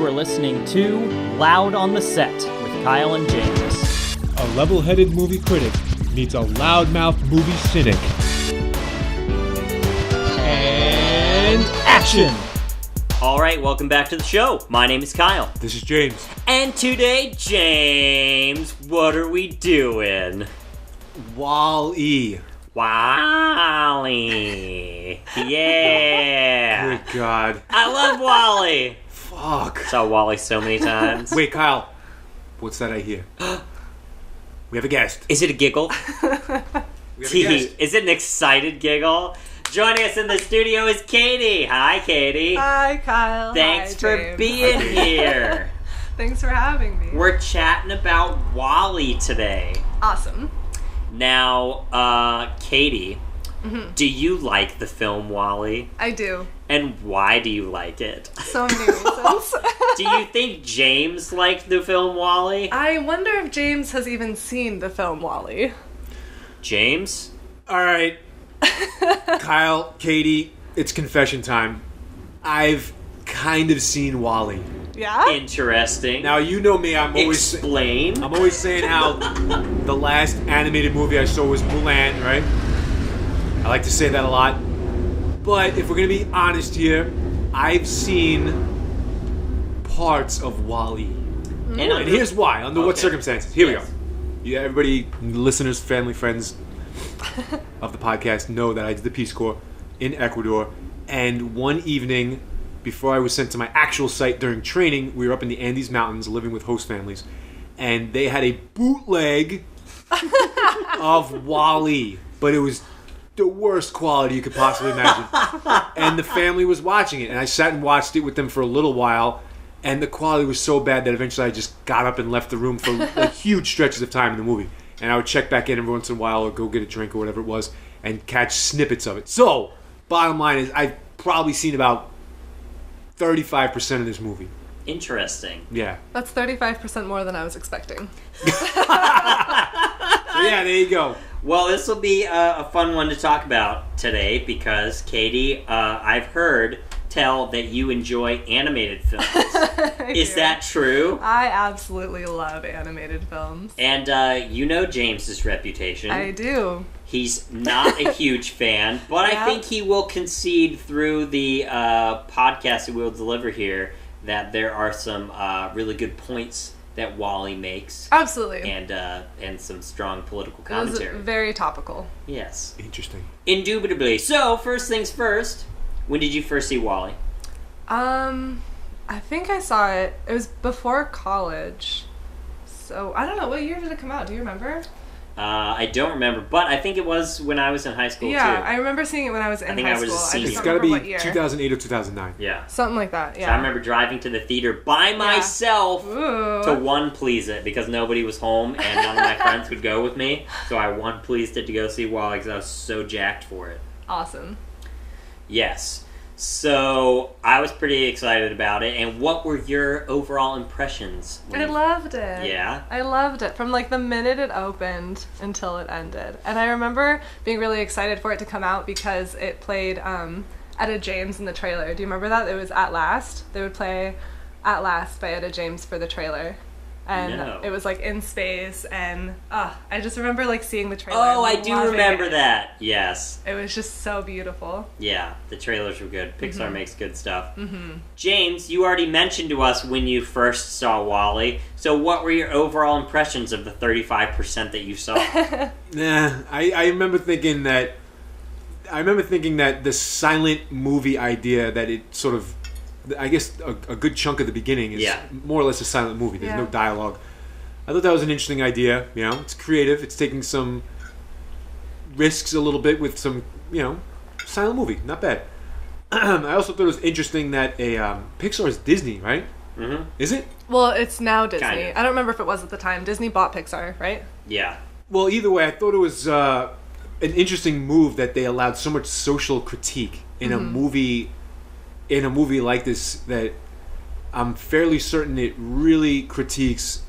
You are listening to Loud on the Set with Kyle and James. A level-headed movie critic meets a loudmouth movie cynic. And action! Alright, welcome back to the show. My name is Kyle. This is James. And today, James, what are we doing? Wall-E. Wall-E. Yeah. Good God. I love Wall-E. Fuck. Saw Wall-E so many times. Wait, Kyle. What's that I hear? We have a guest. Is it a giggle? We have a guest. Is it an excited giggle? Joining us in the studio is Katy. Hi, Katy. Hi, Kyle. Thanks Hi, for James. being here. Thanks for having me. We're chatting about Wall-E today. Awesome. Now, Katy, do you like the film Wall-E? I do. And why do you like it? So many reasons. Do you think James liked the film Wall-E? I wonder if James has even seen the film Wall-E. James? All right. Kyle, Katy, it's confession time. I've kind of seen Wall-E. Yeah? Interesting. Now, you know me, I'm always saying how the last animated movie I saw was Mulan, right? I like to say that a lot. But if we're going to be honest here, I've seen parts of Wall-E. And here's why, under what circumstances. Here we go. Yeah, everybody, listeners, family, friends of the podcast know that I did the Peace Corps in Ecuador. And one evening, before I was sent to my actual site during training, we were up in the Andes Mountains living with host families. And they had a bootleg of Wall-E. But it was the worst quality you could possibly imagine. And the family was watching it. And I sat and watched it with them for a little while. And the quality was so bad that eventually I just got up and left the room for like huge stretches of time in the movie. And I would check back in every once in a while or go get a drink or whatever it was and catch snippets of it. So, bottom line is I've probably seen about 35% of this movie. Interesting. Yeah. That's 35% more than I was expecting. Yeah, there you go. Well, this will be a fun one to talk about today because, Katy, I've heard tell that you enjoy animated films. Is that true? I absolutely love animated films. And you know James's reputation. I do. He's not a huge fan, but I think he will concede through the podcast that we'll deliver here that there are some really good points that Wall-E makes. Absolutely. And some strong political It commentary. was very topical. Yes. Interesting. Indubitably. So, first things first, when did you first see Wall-E? I think I saw it. It was before college. So, I don't know. What year did it come out? Do you remember? I don't remember, but I think it was when I was in high school, too. Yeah, I remember seeing it when I was in I think I high was a school. senior. I It's just got to don't remember be what year. 2008 or 2009. Yeah. Something like that, yeah. So I remember driving to the theater by myself Ooh. to one-please it because nobody was home and none of my friends would go with me. So I one-pleased it to go see Wall-E because I was so jacked for it. Awesome. Yes. So I was pretty excited about it. And what were your overall impressions? I loved it. Yeah? I loved it from like the minute it opened until it ended. And I remember being really excited for it to come out because it played Etta James in the trailer. Do you remember that? It was At Last. They would play At Last by Etta James for the trailer. And it was like in space and I just remember like seeing the trailer. Oh, and I do loving remember it. that. Yes. It was just so beautiful. Yeah, the trailers were good. Pixar makes good stuff. James, you already mentioned to us when you first saw Wall-E. So what were your overall impressions of the 35% that you saw? I remember thinking that the silent movie idea that it sort of, I guess a good chunk of the beginning is more or less a silent movie. There's no dialogue. I thought that was an interesting idea. You know, it's creative. It's taking some risks a little bit with some, silent movie. Not bad. I also thought it was interesting that Pixar is Disney, right? Mm-hmm. Is it? Well, it's now Disney. Kind of. I don't remember if it was at the time. Disney bought Pixar, right? Yeah. Well, either way, I thought it was an interesting move that they allowed so much social critique in a movie. In a movie like this, that I'm fairly certain it really critiques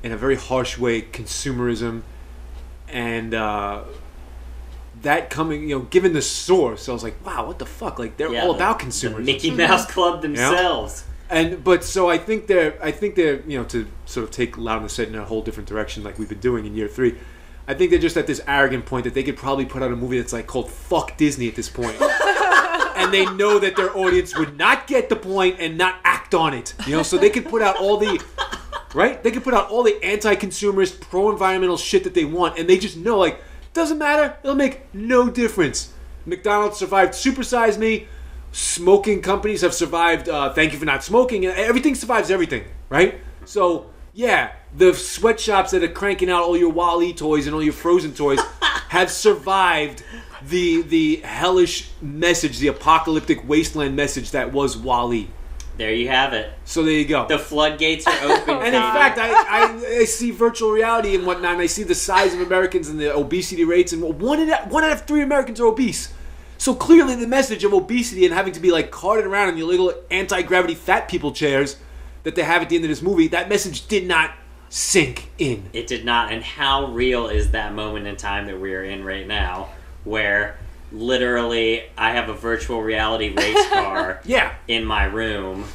in a very harsh way consumerism, and that coming, given the source, I was like, wow, what the fuck? Like, they're all about consumers. The Mickey Mouse Club themselves. So I think they're to sort of take Loud and the Set in a whole different direction like we've been doing in year 3. I think they're just at this arrogant point that they could probably put out a movie that's like called Fuck Disney at this point. And they know that their audience would not get the point and not act on it. So they could put out all the They could put out all the anti-consumerist, pro-environmental shit that they want, and they just know, like, doesn't matter, it'll make no difference. McDonald's survived Super Size Me. Smoking companies have survived Thank You for Not Smoking. Everything survives everything, right? So, yeah, the sweatshops that are cranking out all your Wall-E toys and all your Frozen toys have survived the hellish message, the apocalyptic wasteland message that was Wall-E. There you have it. So there you go. The floodgates are open. And in fact, I see virtual reality and whatnot, and I see the size of Americans and the obesity rates, and one out of 3 Americans are obese. So clearly the message of obesity and having to be like carted around in your little anti-gravity fat people chairs that they have at the end of this movie, that message did not sink in. It did not. And how real is that moment in time that we are in right now, where literally I have a virtual reality race car in my room,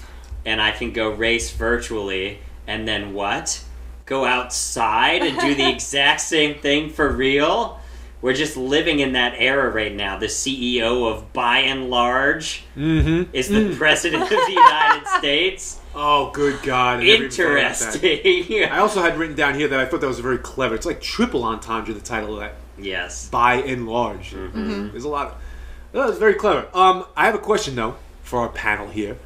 and I can go race virtually, and then what? Go outside and do the exact same thing for real? We're just living in that era right now. The CEO of By and Large is the President of the United States. Oh, good God. Interesting. I also had written down here that I thought that was very clever. It's like triple entendre, the title of that. Yes. By and Large. There's a lot of... That was very clever. I have a question, though, for our panel here.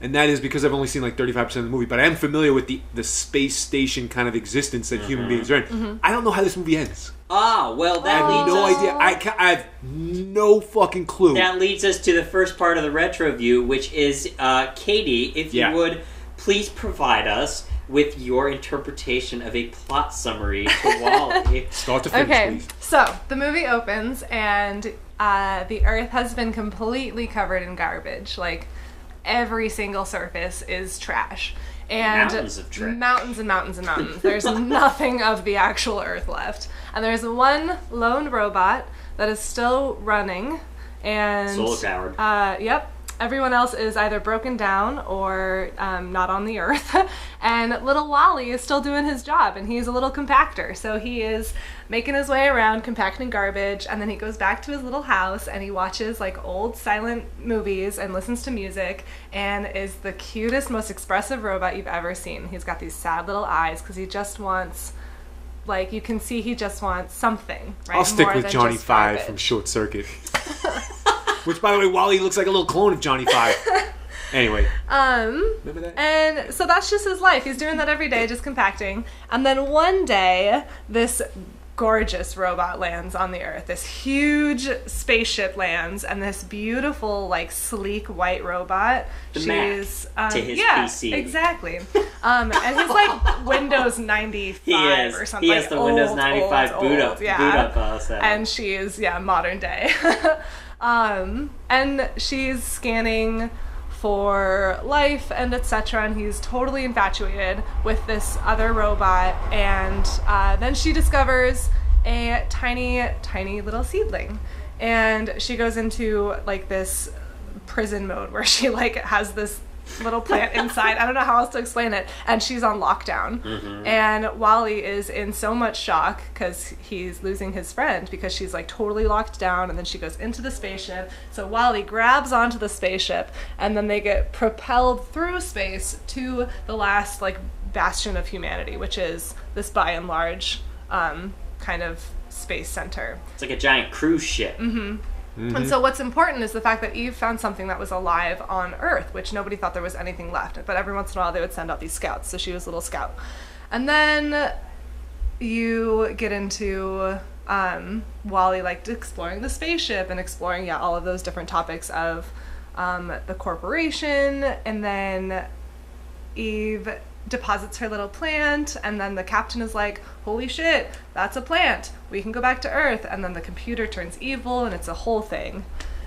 And that is because I've only seen like 35% of the movie, but I am familiar with the space station kind of existence that human beings are in. I don't know how this movie ends. Well, that leads no us... idea. I have no fucking clue. That leads us to the first part of the retro view, which is, Katie, if you would please provide us with your interpretation of a plot summary to Wall-E. Start to finish, please. So, the movie opens, and the Earth has been completely covered in garbage. Like, every single surface is trash. And mountains of trash. Mountains and mountains and mountains. There's nothing of the actual Earth left. And there's one lone robot that is still running. And solar powered. Yep. Everyone else is either broken down or not on the Earth. And little Wally is still doing his job, and he's a little compactor. So he is making his way around compacting garbage, and then he goes back to his little house and he watches like old silent movies and listens to music, and is the cutest, most expressive robot you've ever seen. He's got these sad little eyes because he just wants, like, you can see he just wants something, right? I'll stick More with than Johnny just Five garbage. from Short Circuit. Which, by the way, Wally looks like a little clone of Johnny Five. Anyway. Remember that? And so that's just his life. He's doing that every day, just compacting. And then one day, this gorgeous robot lands on the Earth. This huge spaceship lands, and this beautiful, like, sleek white robot. She's Mac to his PC. Exactly. And he's like Windows 95 or something. He has the Windows 95 boot up set. And she is, modern day. And she's scanning for life and etc., and he's totally infatuated with this other robot, and then she discovers a tiny little seedling, and she goes into like this prison mode where she like has this little plant inside. I don't know how else to explain it. And she's on lockdown. And Wally is in so much shock because he's losing his friend, because she's like totally locked down, and then she goes into the spaceship. So Wally grabs onto the spaceship, and then they get propelled through space to the last like bastion of humanity, which is this By and Large kind of space center. It's like a giant cruise ship. And so what's important is the fact that Eve found something that was alive on Earth, which nobody thought there was anything left. But every once in a while they would send out these scouts, so she was a little scout. And then you get into Wally like exploring the spaceship and exploring all of those different topics of the corporation, and then Eve deposits her little plant, and then the captain is like, holy shit, that's a plant, we can go back to Earth, and then the computer turns evil, and it's a whole thing.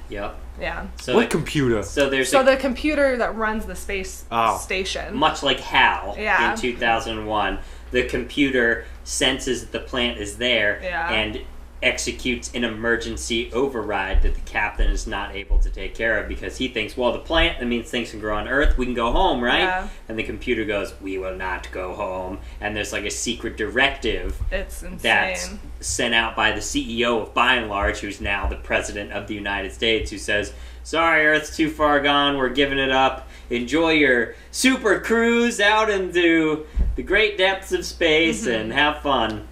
Yep. Yeah. So what computer? So there's the computer that runs the space station. Much like HAL in 2001. The computer senses the plant is there and executes an emergency override that the captain is not able to take care of because he thinks, well, the plant, that means things can grow on Earth, we can go home, right? Yeah. And the computer goes, we will not go home. And there's like a secret directive It's insane. that's sent out by the CEO of By and Large, who's now the president of the United States, who says, sorry, Earth's too far gone, we're giving it up. Enjoy your super cruise out into the great depths of space and have fun.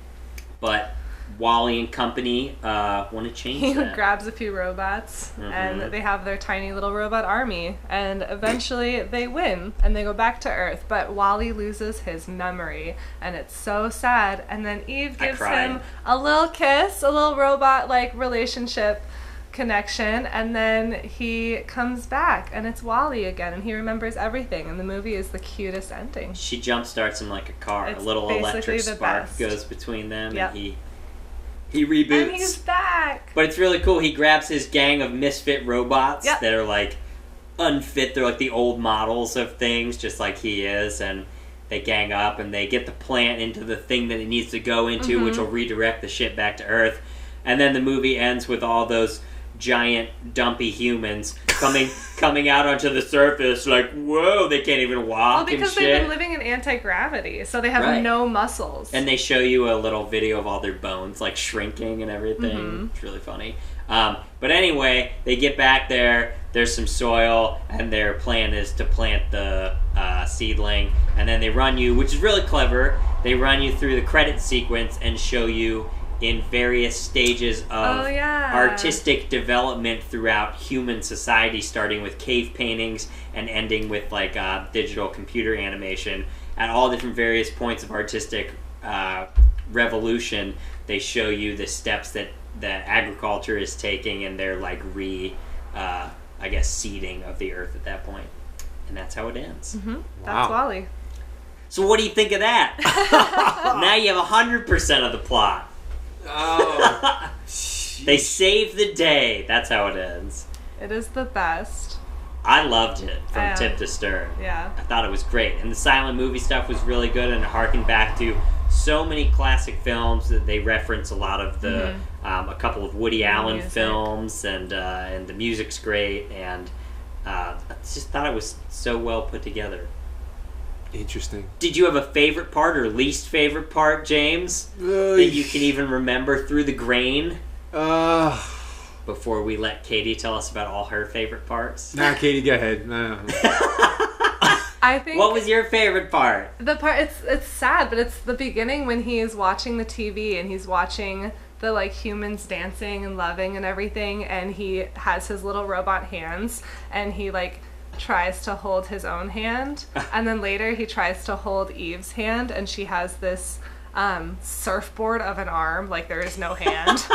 But Wally and company want to change He that. grabs a few robots, and they have their tiny little robot army, and eventually they win, and they go back to Earth, but Wally loses his memory, and it's so sad, and then Eve gives him a little kiss, a little robot-like relationship connection, and then he comes back, and it's Wally again, and he remembers everything, and the movie is the cutest ending. She jump starts him like a car. It's a little electric the spark best. goes between them, Yep. and he reboots. And he's back! But it's really cool. He grabs his gang of misfit robots Yep. that are like unfit. They're like the old models of things, just like he is, and they gang up and they get the plant into the thing that it needs to go into, which will redirect the ship back to Earth. And then the movie ends with all those giant dumpy humans coming out onto the surface like, whoa, they can't even walk. Well, because and shit. they've been living in anti-gravity, so they have no muscles. And they show you a little video of all their bones like shrinking and everything. It's really funny. But anyway, they get back there, there's some soil, and their plan is to plant the seedling, and then they run you, which is really clever, they run you through the credit sequence and show you in various stages of artistic development throughout human society, starting with cave paintings and ending with like digital computer animation. At all different various points of artistic revolution, they show you the steps that agriculture is taking, and their like seeding of the earth at that point. And that's how it ends. That's Wally. So what do you think of that? Now you have 100% of the plot. Oh. They save the day. That's how it ends. It is the best. I loved it from tip to stern. Yeah. I thought it was great. And the silent movie stuff was really good, and it harkened back to so many classic films that they reference a lot of the a couple of Woody Allen films, and the music's great, and I just thought it was so well put together. Interesting. Did you have a favorite part or least favorite part, James, that you can even remember through the grain? Before we let Katy tell us about all her favorite parts. Nah, Katy, go ahead. No. I think. What was your favorite part? The part it's sad, but it's the beginning when he is watching the TV and he's watching the like humans dancing and loving and everything, and he has his little robot hands, and he like tries to hold his own hand, and then later he tries to hold Eve's hand, and she has this surfboard of an arm, like there is no hand,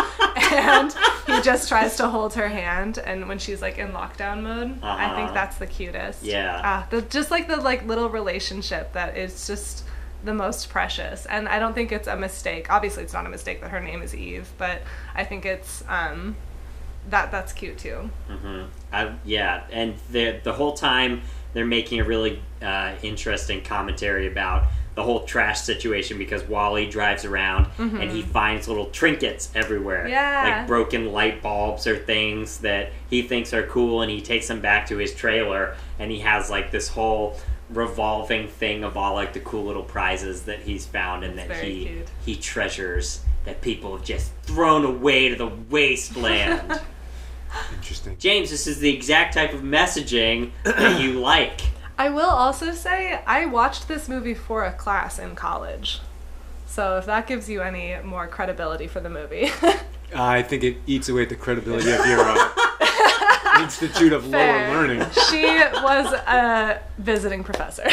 and he just tries to hold her hand, and when she's like in lockdown mode, I think that's the cutest. Yeah. Just like the like little relationship that is just the most precious, and I don't think it's a mistake. Obviously, it's not a mistake that her name is Eve, but I think it's that's cute too. And the whole time they're making a really interesting commentary about the whole trash situation, because Wally drives around and he finds little trinkets everywhere, like broken light bulbs or things that he thinks are cool, and he takes them back to his trailer, and he has like this whole revolving thing of all like the cool little prizes that he's found and that he treasures, that people have just thrown away to the wasteland. Interesting. James, this is the exact type of messaging that you like. I will also say I watched this movie for a class in college, so if that gives you any more credibility for the movie. I think it eats away at the credibility of your Institute of Lower Learning. She was a visiting professor.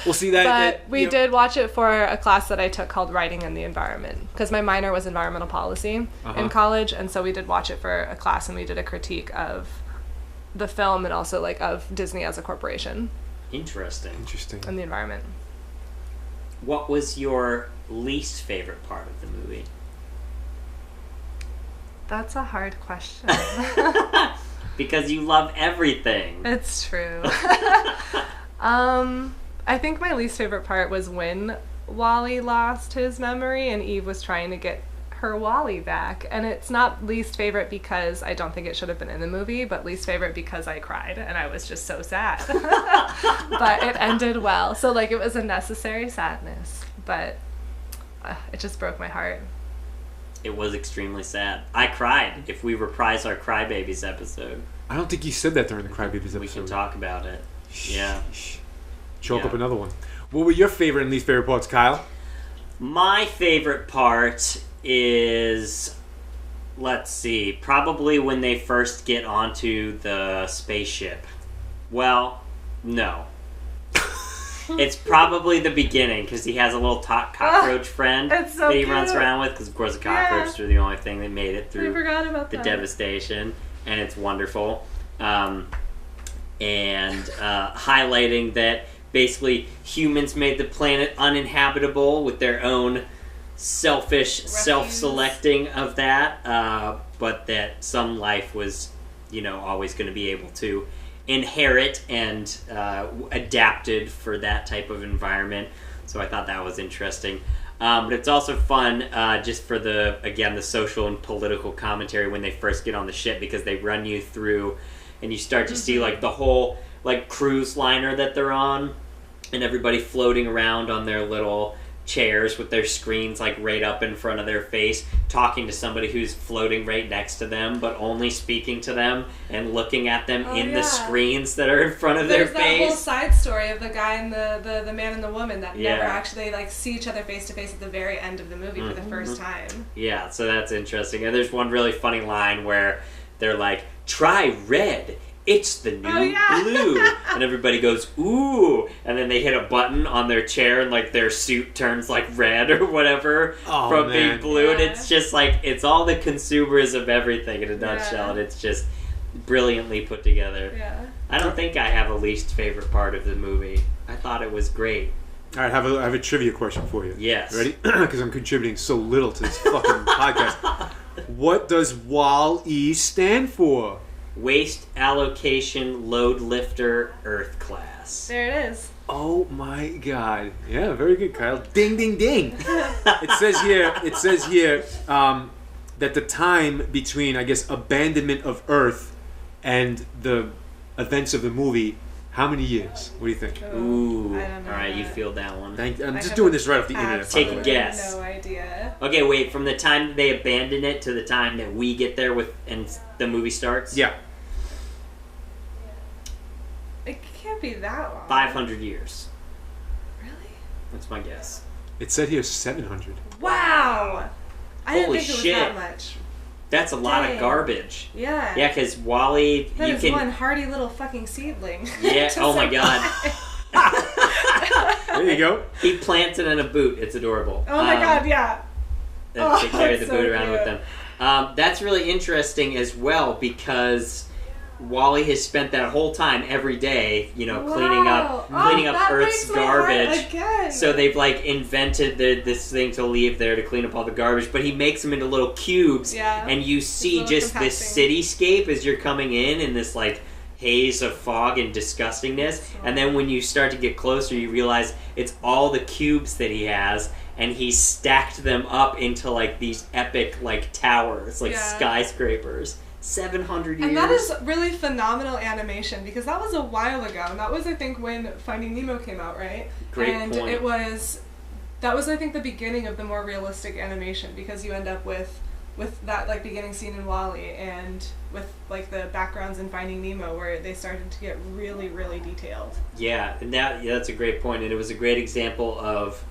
We'll see that. But we did watch it for a class that I took called Writing in the Environment, because my minor was environmental policy in college, and so we did watch it for a class, and we did a critique of the film and also like of Disney as a corporation. Interesting. And the environment. What was your least favorite part of the movie? That's a hard question. Because you love everything. It's true. I think my least favorite part was when Wally lost his memory and Eve was trying to get her Wally back. And it's not least favorite because I don't think it should have been in the movie, but least favorite because I cried and I was just so sad. But it ended well. So, like, it was a necessary sadness, but it just broke my heart. It was extremely sad. I cried. If we reprise our Crybabies episode, I don't think you said that during the Crybabies episode. we can talk about it. Yeah. Chalk up another one. What were your favorite and least favorite parts, Kyle? My favorite part is, let's see, probably when they first get onto the spaceship. Well, no. It's probably the beginning, because he has a little cockroach friend it's so that he cute. runs around with, because of course the cockroaches are the only thing that made it I through forgot about the that. devastation, and it's wonderful. And highlighting that basically humans made the planet uninhabitable with their own selfish self-selecting of that, but that some life was, always going to be able to inherit and adapted for that type of environment. So I thought that was interesting. But it's also fun just for the social and political commentary when they first get on the ship, because they run you through and you start to see like the whole like cruise liner that they're on, and everybody floating around on their little chairs with their screens like right up in front of their face, talking to somebody who's floating right next to them, but only speaking to them and looking at them the screens that are in front of their face. There's that whole side story of the guy and the man and the woman that never actually like see each other face to face at the very end of the movie for the first time. Yeah, so that's interesting. And there's one really funny line where they're like, "Try red. It's the new blue." And everybody goes, "Ooh." And then they hit a button on their chair and like their suit turns like red or whatever from being blue. Yeah. And it's just like, it's all the consumers of everything in a nutshell. And it's just brilliantly put together. Yeah. I don't think I have a least favorite part of the movie. I thought it was great. All right, I have a trivia question for you. Yes. Ready? Because I'm contributing so little to this fucking podcast. What does WALL-E stand for? Waste Allocation Load Lifter Earth Class. There it is. Oh my god. Yeah, very good, Kyle. Ding, ding, ding. It says here that the time between, I guess, abandonment of Earth and the events of the movie, how many years? What do you think? Ooh. I don't know. All right, you field that one. I'm just doing this right off the internet. Take a guess. No idea. Okay, wait. From the time that they abandon it to the time that we get there and the movie starts? Yeah. It can't be that long. 500 years. Really? That's my guess. It said here 700. Wow! I didn't Holy think it was shit. that much. That's a lot of Dang. garbage. Yeah. Yeah, because Wally, That you is can. one hardy little fucking seedling. Yeah. to Oh my survive. god. There you go. He plants it in a boot. It's adorable. Oh my god, yeah. They Oh, carry the that's boot so around with cute. them. That's really interesting as well, because Wally has spent that whole time every day, cleaning up that Earth's breaks my heart garbage. again. So they've like invented this thing to leave there to clean up all the garbage, but he makes them into little cubes, and you see just this cityscape as you're coming in this like haze of fog and disgustingness, and then when you start to get closer, you realize it's all the cubes that he has, and he stacked them up into like these epic like towers, like skyscrapers. 700 years. And that is really phenomenal animation, because that was a while ago, and that was, I think, when Finding Nemo came out, right? Great and point. that was, I think, the beginning of the more realistic animation, because you end up with that like beginning scene in WALL-E and with like the backgrounds in Finding Nemo where they started to get really, really detailed. Yeah, and that's a great point, and it was a great example of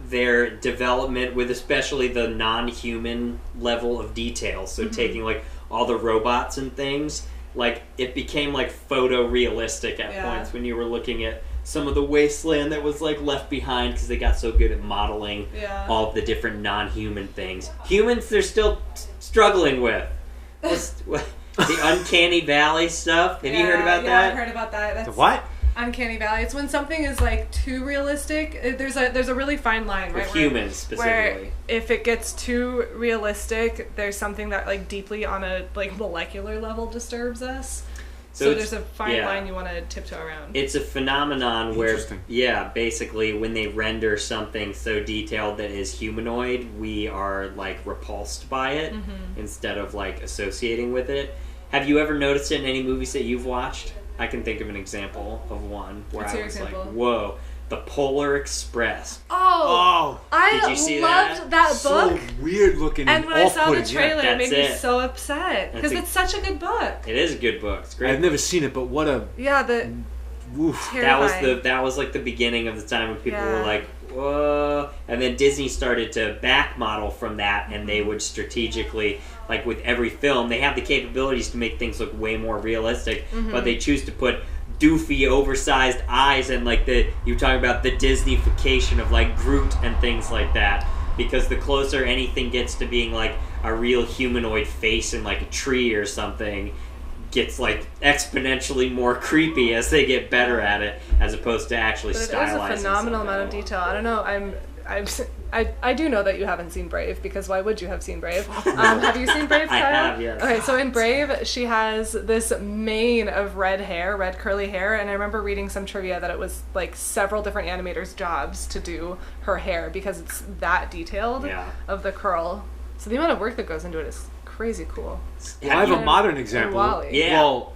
their development with especially the non-human level of detail. So taking like all the robots and things, like it became like photorealistic at points when you were looking at some of the wasteland that was like left behind, because they got so good at modeling all of the different non-human things. Humans, they're still struggling with the uncanny valley stuff. Have you heard about that? I've heard about that. That's The what? Uncanny Valley. It's when something is like too realistic. There's a really fine line, right? With humans specifically. Where if it gets too realistic, there's something that like deeply on a like molecular level disturbs us. So there's a fine line you want to tiptoe around. It's a phenomenon where, basically when they render something so detailed that is humanoid, we are like repulsed by it instead of like associating with it. Have you ever noticed it in any movies that you've watched? I can think of an example of one where I was like, whoa. The Polar Express. Oh, did you see loved that book. So weird looking. And when I saw the trailer, it made me it. so upset because it's such a good book. It is a good book. It's great. I've never seen it, but what a terrifying. That was like the beginning of the time when people were like, whoa, and then Disney started to back model from that, and they would strategically, like with every film, they have the capabilities to make things look way more realistic, but they choose to put doofy, oversized eyes and like you're talking about the Disney-fication of like Groot and things like that, because the closer anything gets to being like a real humanoid face in like a tree or something gets like exponentially more creepy as they get better at it, as opposed to actually stylizing. It is a phenomenal amount of detail. I don't know. I do know that you haven't seen Brave, because why would you have seen Brave? Have you seen Brave, Kyle? I have, yes. Okay, so in Brave, she has this mane of red curly hair, and I remember reading some trivia that it was like several different animators' jobs to do her hair because it's that detailed of the curl. So the amount of work that goes into it is crazy cool. Well, I have a modern example. Yeah. Well,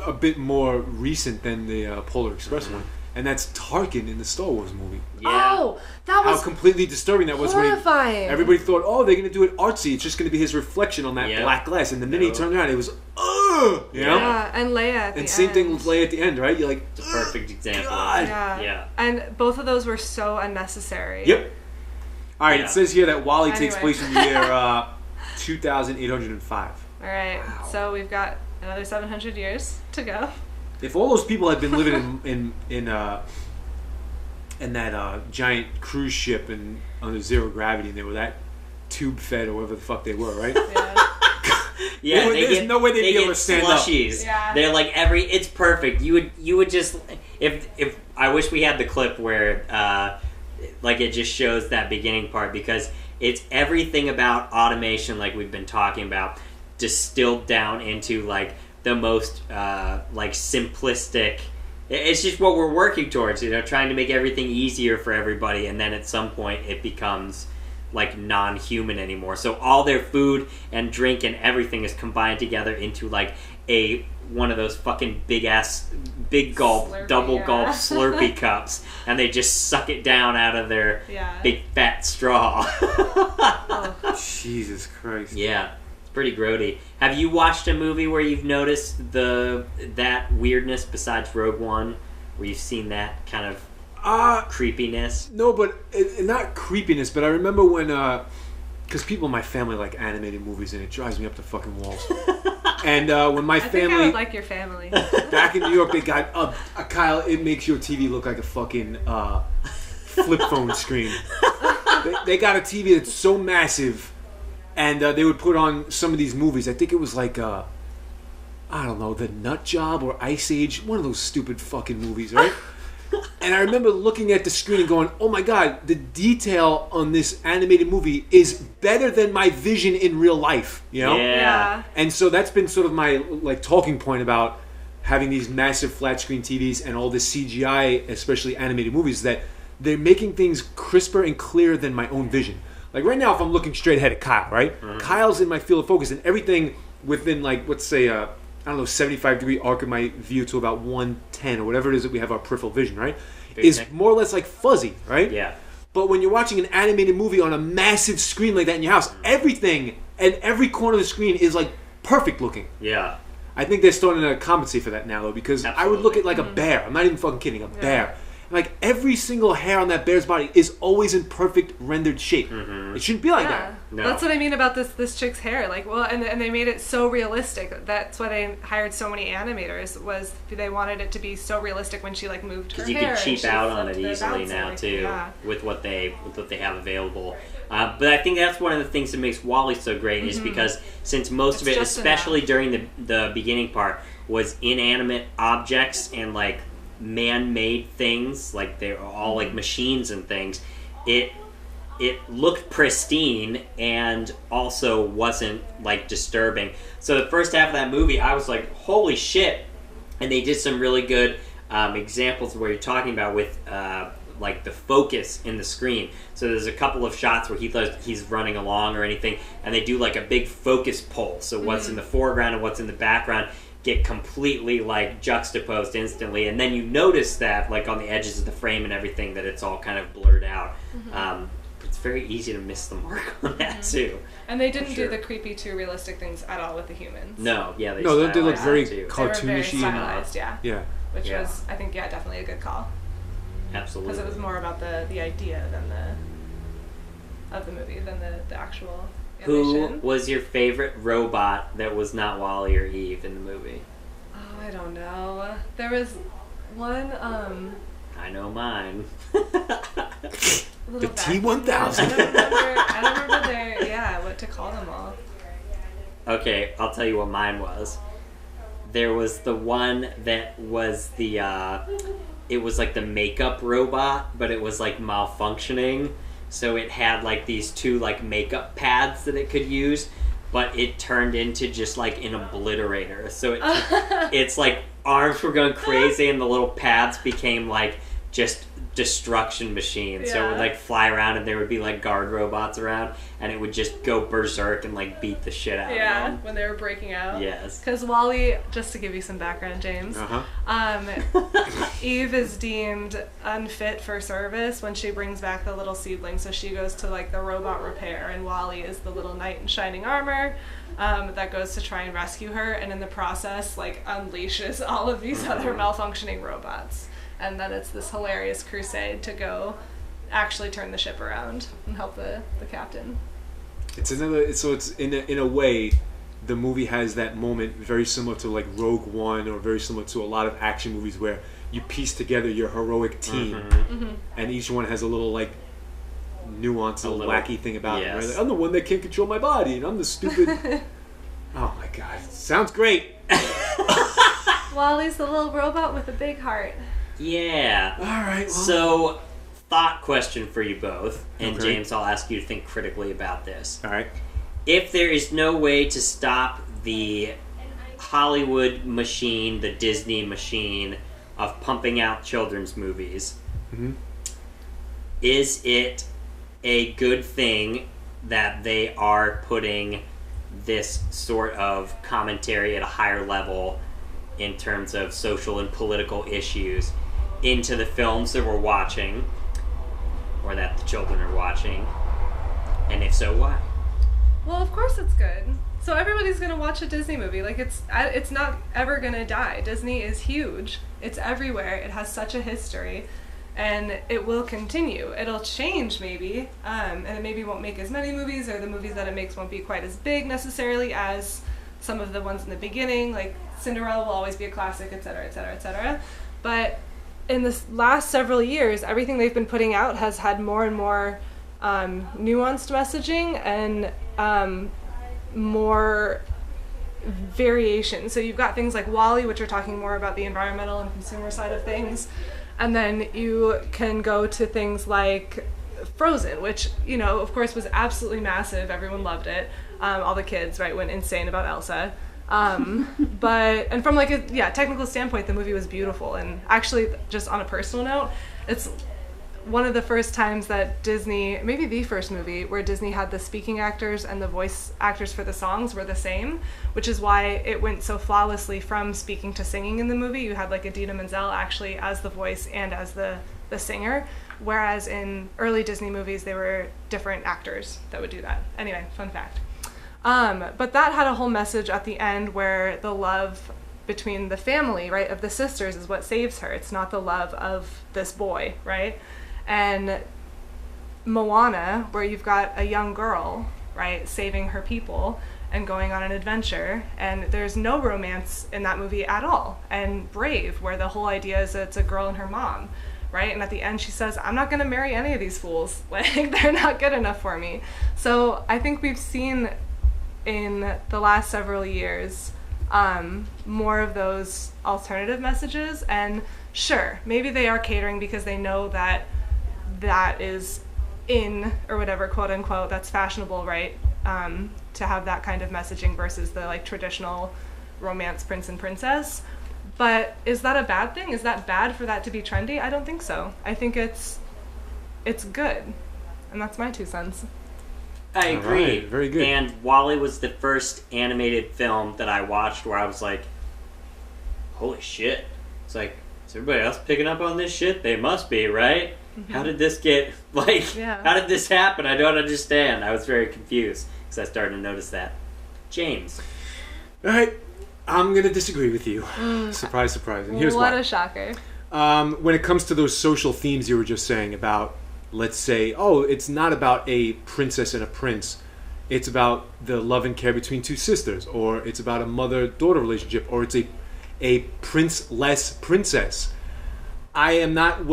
a bit more recent than the Polar Express one. And that's Tarkin in the Star Wars movie. Yeah. Oh, that was how completely disturbing that was. horrifying. Everybody thought, they're going to do it artsy. It's just going to be his reflection on that black glass. And the minute he turned around, it was, you know? Yeah, and Leia at the end. Same thing with Leia at the end, right? You're like, it's a perfect example. God. Yeah. And both of those were so unnecessary. Yep. All right, it says here that WALL-E takes place in the year 2805. All right, so we've got another 700 years to go. If all those people had been living in that giant cruise ship and under zero gravity, and they were that tube fed or whatever the fuck they were, right? Yeah. There's no way they'd be able to stand slushies. up. Yeah. They're like it's perfect. You would just if I wish we had the clip where like it just shows that beginning part, because it's everything about automation like we've been talking about distilled down into like the most like simplistic. It's just what we're working towards, trying to make everything easier for everybody, and then at some point it becomes like non-human anymore. So all their food and drink and everything is combined together into like one of those fucking big gulp, Slurpee, double gulp Slurpee cups, and they just suck it down out of their big fat straw. Jesus Christ. Yeah. Pretty grody. Have you watched a movie where you've noticed that weirdness besides Rogue One, where you've seen that kind of creepiness? No, but not creepiness. But I remember when, because people in my family like animated movies, and it drives me up the fucking walls. And when my family, I think I would like your family. Back in New York, they got Kyle. It makes your TV look like a fucking flip phone screen. They got a TV that's so massive. And they would put on some of these movies. I think it was like, I don't know, The Nut Job or Ice Age. One of those stupid fucking movies, right? And I remember looking at the screen and going, oh my God, the detail on this animated movie is better than my vision in real life, Yeah. And so that's been sort of my like talking point about having these massive flat screen TVs and all this CGI, especially animated movies, that they're making things crisper and clearer than my own vision. Like right now, if I'm looking straight ahead at Kyle, right? Mm-hmm. Kyle's in my field of focus, and everything within like, let's say, 75-degree arc of my view to about 110 or whatever it is that we have our peripheral vision, right? Is more or less like fuzzy, right? Yeah. But when you're watching an animated movie on a massive screen like that in your house, everything and every corner of the screen is like perfect looking. Yeah. I think they're starting to compensate for that now, though, because I would look at like a bear. I'm not even fucking kidding, a bear. Like every single hair on that bear's body is always in perfect rendered shape. Mm-hmm. It shouldn't be like that. No. That's what I mean about this chick's hair. Like, well, and they made it so realistic. That's why they hired so many animators. Was they wanted it to be so realistic when she like moved her hair. Because you can cheap out on it easily now too, with what they have available. But I think that's one of the things that makes WALL-E so great is because since most of it, especially during the beginning part, was inanimate objects and like man-made things, like they're all like machines and things, it it looked pristine and also wasn't like disturbing. So the first half of that movie, I was like, holy shit. And they did some really good examples of what you're talking about with like the focus in the screen. So there's a couple of shots where he's running along or anything, and they do like a big focus pull. So what's in the foreground and what's in the background get completely like juxtaposed instantly, and then you notice that like on the edges of the frame and everything that it's all kind of blurred out. It's very easy to miss the mark on that too. And they didn't do the creepy, too realistic things at all with the humans. No, yeah, they look very cartoonish. cartoonish. They were very stylized, yeah. Which was, I think, definitely a good call. Absolutely. Because it was more about the idea of the movie than the actual animation. Who was your favorite robot that was not Wally or Eve in the movie? Oh, I don't know. There was one, I know mine. The T-1000. I don't remember what to call them all. Okay, I'll tell you what mine was. There was the one that was the, it was like the makeup robot, but it was like malfunctioning. So it had like these two like makeup pads that it could use, but it turned into just like an obliterator. So it's like arms were going crazy and the little pads became like just destruction machines. So it would like fly around and there would be like guard robots around and it would just go berserk and like beat the shit out of them. Yeah, when they were breaking out. Yes. Because Wally, just to give you some background, James, Eve is deemed unfit for service when she brings back the little seedling. So she goes to like the robot repair, and Wally is the little knight in shining armor that goes to try and rescue her, and in the process like unleashes all of these other malfunctioning robots. And then it's this hilarious crusade to go actually turn the ship around and help the captain. It's in a way, the movie has that moment very similar to like Rogue One, or very similar to a lot of action movies where you piece together your heroic team, and each one has a little like nuance, a little wacky thing about it. Right? Like, I'm the one that can't control my body, and I'm the stupid. Oh my god, sounds great. Wally's the little robot with a big heart. Yeah. All right. Well. So, thought question for you both, and James, I'll ask you to think critically about this. All right. If there is no way to stop the Hollywood machine, the Disney machine of pumping out children's movies, is it a good thing that they are putting this sort of commentary at a higher level in terms of social and political issues into the films that we're watching, or that the children are watching? And if so, why? Well, of course it's good. So everybody's gonna watch a Disney movie. Like it's not ever gonna die. Disney is huge. It's everywhere. It has such a history, and it will continue. It'll change maybe, and it maybe won't make as many movies, or the movies that it makes won't be quite as big necessarily as some of the ones in the beginning. Like Cinderella will always be a classic, etc., etc., etc. But in the last several years, everything they've been putting out has had more and more nuanced messaging and more variation. So you've got things like WALL-E, which are talking more about the environmental and consumer side of things, and then you can go to things like Frozen, which, you know, of course was absolutely massive. Everyone loved it. All the kids, right, went insane about Elsa. But, and from like a technical standpoint, the movie was beautiful. And actually, just on a personal note, it's one of the first times that Disney, maybe the first movie, where Disney had the speaking actors and the voice actors for the songs were the same, which is why it went so flawlessly from speaking to singing in the movie. You had like Idina Menzel actually as the voice and as the singer, whereas in early Disney movies, they were different actors that would do that. Anyway, fun fact. But that had a whole message at the end where the love between the family, right, of the sisters is what saves her. It's not the love of this boy, right? And Moana, where you've got a young girl, right, saving her people and going on an adventure, and there's no romance in that movie at all. And Brave, where the whole idea is that it's a girl and her mom, right? And at the end she says, I'm not going to marry any of these fools. Like, they're not good enough for me. So I think we've seen in the last several years more of those alternative messages, and sure, maybe they are catering because they know that that is in, or whatever, quote unquote, that's fashionable, right? To have that kind of messaging versus the like traditional romance prince and princess. But is that a bad thing? Is that bad for that to be trendy? I don't think so. I think it's good. And that's my 2 cents. I agree. Right, very good. And WALL-E was the first animated film that I watched where I was like, holy shit. It's like, is everybody else picking up on this shit? They must be, right? Mm-hmm. How did this get, how did this happen? I don't understand. I was very confused because I started to notice that. James. All right. I'm going to disagree with you. Surprise, surprise. And here's why. What a shocker. When it comes to those social themes you were just saying about, let's say, it's not about a princess and a prince. It's about the love and care between 2 sisters. Or it's about a mother-daughter relationship. Or it's a prince-less princess. I'm not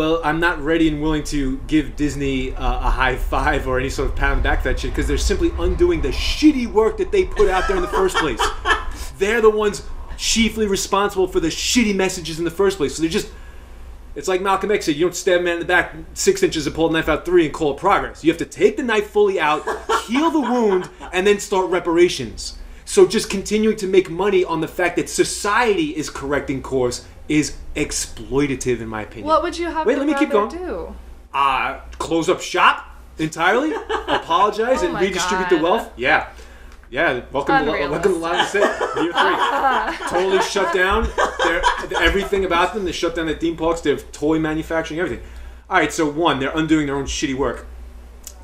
ready and willing to give Disney a high five or any sort of pat on the back for that shit because they're simply undoing the shitty work that they put out there in the first place. They're the ones chiefly responsible for the shitty messages in the first place. So it's like Malcolm X said, you don't stab a man in the back 6 inches and pull the knife out 3 and call it progress. You have to take the knife fully out, heal the wound, and then start reparations. So just continuing to make money on the fact that society is correcting course is exploitative, in my opinion. What would you have let me keep going. Do? Close up shop entirely, apologize, and redistribute the wealth. Yeah. Welcome to loudontheset. Year 3. Totally shut down everything about them. They shut down their theme parks, their toy manufacturing, everything. All right, so 1, they're undoing their own shitty work.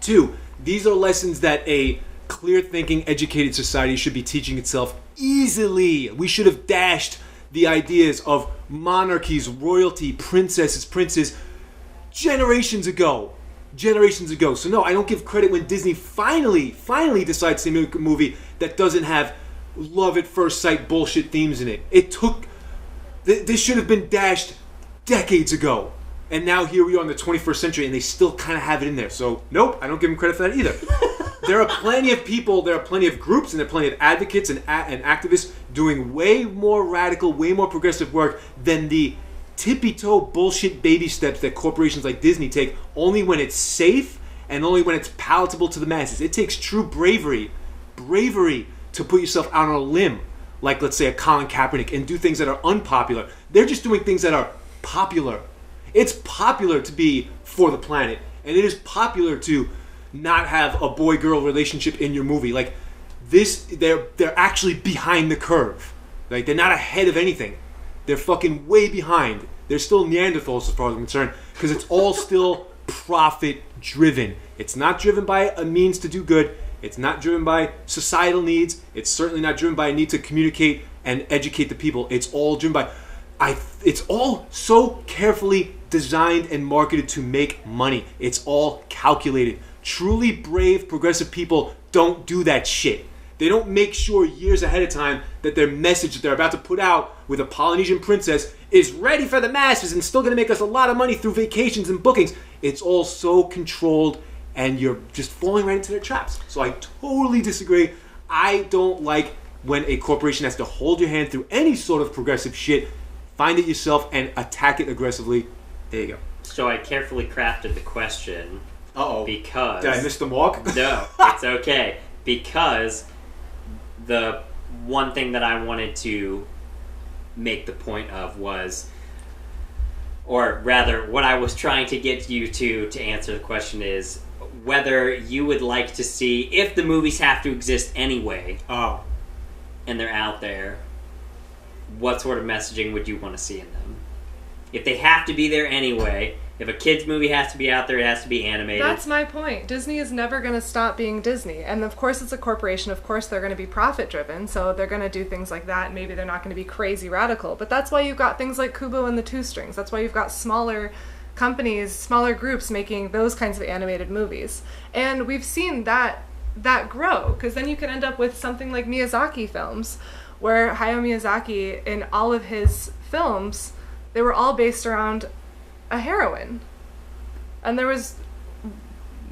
2, these are lessons that a clear-thinking, educated society should be teaching itself easily. We should have dashed the ideas of monarchies, royalty, princesses, princes generations ago. So no, I don't give credit when Disney finally decides to make a movie that doesn't have love at first sight bullshit themes in it. This should have been dashed decades ago. And now here we are in the 21st century and they still kind of have it in there. So nope, I don't give them credit for that either. There are plenty of people, there are plenty of groups, and there are plenty of advocates and activists doing way more radical, way more progressive work than the tippy-toe bullshit baby steps that corporations like Disney take only when it's safe and only when it's palatable to the masses. It takes true bravery to put yourself out on a limb, like let's say a Colin Kaepernick, and do things that are unpopular. They're just doing things that are popular. It's popular to be for the planet, and it is popular to not have a boy-girl relationship in your movie. Like this, they're actually behind the curve. Like they're not ahead of anything. They're fucking way behind. They're still Neanderthals as far as I'm concerned, because it's all still profit-driven. It's not driven by a means to do good. It's not driven by societal needs. It's certainly not driven by a need to communicate and educate the people. It's all driven by... It's all so carefully designed and marketed to make money. It's all calculated. Truly brave, progressive people don't do that shit. They don't make sure years ahead of time that their message that they're about to put out with a Polynesian princess is ready for the masses and still going to make us a lot of money through vacations and bookings. It's all so controlled, and you're just falling right into their traps. So I totally disagree. I don't like when a corporation has to hold your hand through any sort of progressive shit. Find it yourself and attack it aggressively. There you go. So I carefully crafted the question. Uh-oh. Because... Did I miss the mark? No, it's okay. Because the one thing that I wanted to make the point of was... Or rather, what I was trying to get you to answer the question is whether you would like to see, if the movies have to exist anyway, and they're out there, what sort of messaging would you want to see in them? If they have to be there anyway, if a kid's movie has to be out there, it has to be animated. That's my point. Disney is never going to stop being Disney. And of course it's a corporation. Of course they're going to be profit-driven, so they're going to do things like that. Maybe they're not going to be crazy radical. But that's why you've got things like Kubo and the Two Strings. That's why you've got smaller companies, smaller groups making those kinds of animated movies. And we've seen that grow, because then you can end up with something like Miyazaki films, where Hayao Miyazaki, in all of his films, they were all based around a heroine. And there was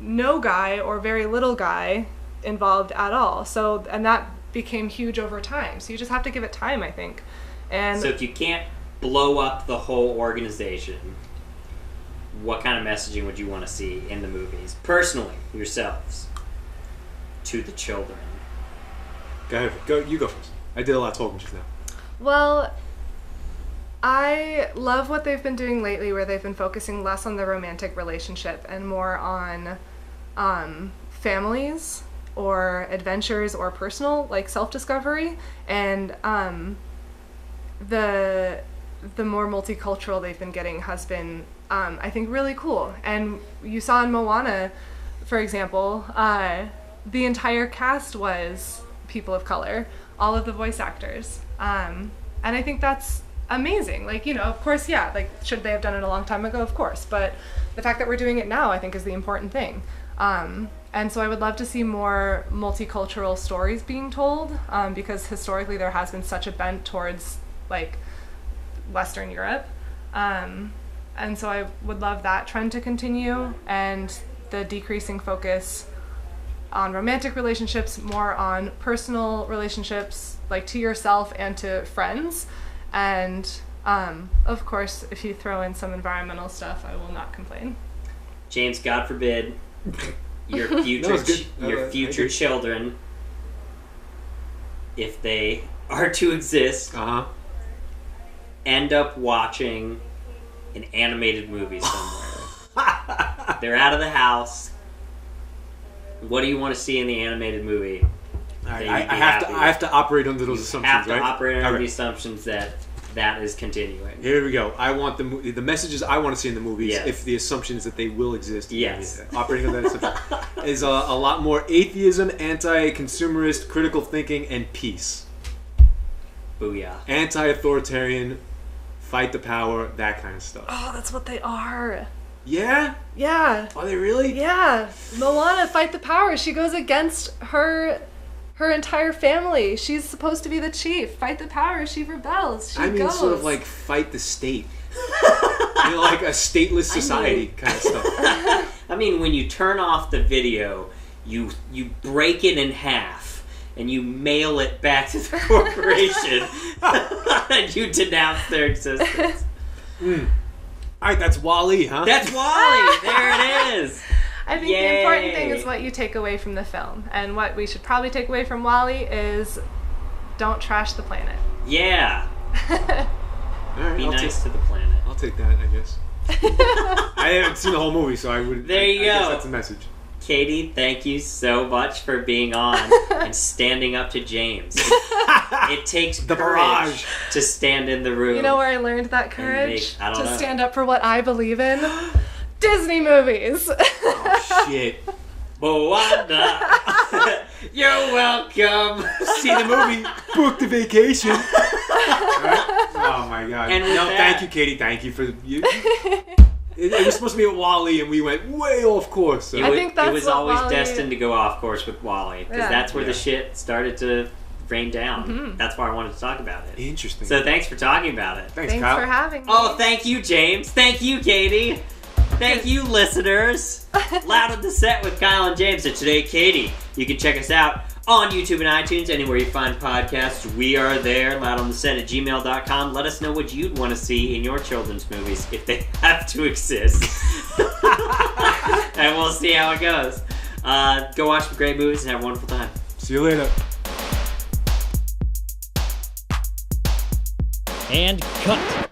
no guy or very little guy involved at all. So, and that became huge over time. So you just have to give it time, I think. And so if you can't blow up the whole organization, what kind of messaging would you want to see in the movies? Personally, yourselves. To the children. Go ahead. You go first. I did a lot of talking just now. Well, I love what they've been doing lately, where they've been focusing less on the romantic relationship and more on families or adventures or personal, like, self-discovery, and the more multicultural they've been getting has been, I think, really cool. And you saw in Moana, for example, the entire cast was people of color, all of the voice actors, and I think that's amazing. Like, you know, of course, yeah, like, should they have done it a long time ago? Of course, but the fact that we're doing it now, I think, is the important thing. And so I would love to see more multicultural stories being told, because historically there has been such a bent towards, like, Western Europe. And so I would love that trend to continue, and the decreasing focus on romantic relationships, more on personal relationships, like to yourself and to friends. And of course, if you throw in some environmental stuff, I will not complain. James, God forbid, your future children, if they are to exist, end up watching an animated movie somewhere. They're out of the house. What do you want to see in the animated movie? I have to operate under those assumptions, right? You have to operate under the assumptions that is continuing. Here we go. I want the messages I want to see in the movies, if the assumption is that they will exist. Yes. Operating under that assumption is a lot more atheism, anti-consumerist, critical thinking, and peace. Booyah. Anti-authoritarian, fight the power, that kind of stuff. Oh, that's what they are. Yeah? Yeah. Are they really? Yeah. Moana, fight the power. She goes against her entire family. She's supposed to be the chief. Fight the power. She rebels. She goes. Sort of like fight the state. You know, like a stateless society kind of stuff. I mean, when you turn off the video, you break it in half and you mail it back to the corporation and you denounce their existence. Alright, that's WALL-E, huh? That's WALL-E! There it is! I think the important thing is what you take away from the film. And what we should probably take away from WALL-E is don't trash the planet. Yeah. Right, Be nice to the planet. I'll take that, I guess. I haven't seen the whole movie, so I would. There you go. I guess that's a message. Katie, thank you so much for being on and standing up to James. It takes courage to stand in the room. You know where I learned that courage? I don't know. Stand up for what I believe in? Disney movies. Oh, shit. Moana. You're welcome. See the movie. Book the vacation. Right? Oh my god. And thank you, Katie. Thank you for you. It was supposed to be a WALL-E, and we went way off course. So. I think that's it was what always WALL-E... destined to go off course with WALL-E, because that's where the shit started to rain down. Mm-hmm. That's why I wanted to talk about it. Interesting. So thanks for talking about it. Thanks Kyle. For having me. Oh, thank you, James. Thank you, Katie. Thank you, listeners. Loud on the Set with Kyle and James. And today, Katie. You can check us out on YouTube and iTunes, anywhere you find podcasts. We are there, loudontheset@gmail.com. Let us know what you'd want to see in your children's movies, if they have to exist. And we'll see how it goes. Go watch some great movies and have a wonderful time. See you later. And cut.